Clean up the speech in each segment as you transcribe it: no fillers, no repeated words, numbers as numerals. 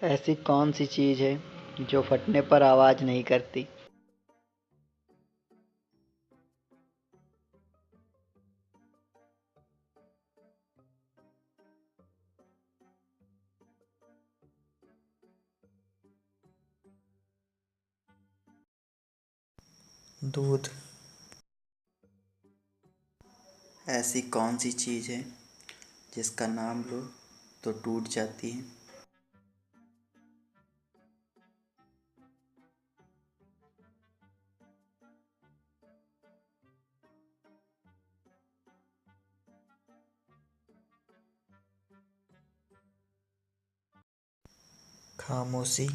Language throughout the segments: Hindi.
ऐसी कौन सी चीज़ है जो फटने पर आवाज़ नहीं करती? दूध। ऐसी कौन सी चीज़ है जिसका नाम लो तो टूट जाती है? खामोशी।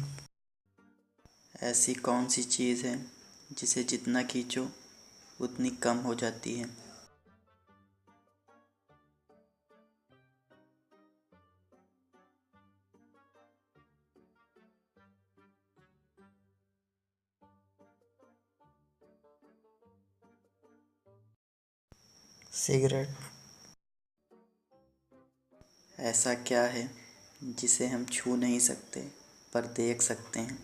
ऐसी कौन सी चीज़ है जिसे जितना खींचो उतनी कम हो जाती है? सिगरेट। ऐसा क्या है जिसे हम छू नहीं सकते पर देख सकते हैं?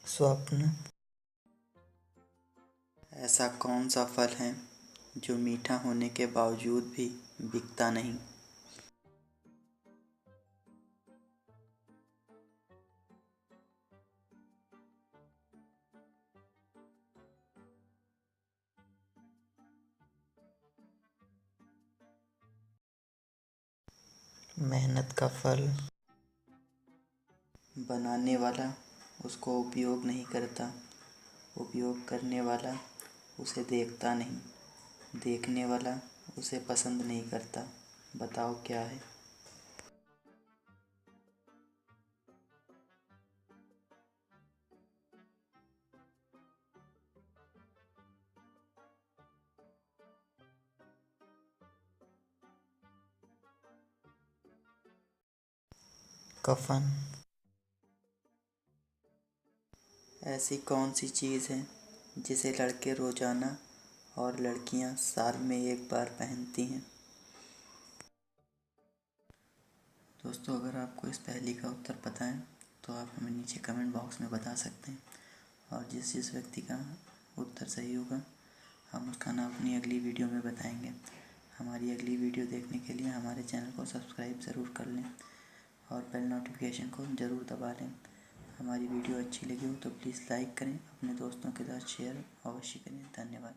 स्वप्न। ऐसा कौन सा फल है जो मीठा होने के बावजूद भी बिकता नहीं? मेहनत का फल। बनाने वाला उसको उपयोग नहीं करता, उपयोग करने वाला उसे देखता नहीं, देखने वाला उसे पसंद नहीं करता। बताओ क्या है? कफन। ऐसी कौन सी चीज़ है जिसे लड़के रोज़ाना और लड़कियां साल में एक बार पहनती हैं? दोस्तों, अगर आपको इस पहेली का उत्तर पता है तो आप हमें नीचे कमेंट बॉक्स में बता सकते हैं, और जिस जिस व्यक्ति का उत्तर सही होगा हम उसका नाम अपनी अगली वीडियो में बताएंगे। हमारी अगली वीडियो देखने के लिए हमारे चैनल को सब्सक्राइब ज़रूर कर लें और बेल नोटिफिकेशन को ज़रूर दबा लें। हमारी वीडियो अच्छी लगी हो तो प्लीज़ लाइक करें, अपने दोस्तों के साथ शेयर अवश्य करें। धन्यवाद।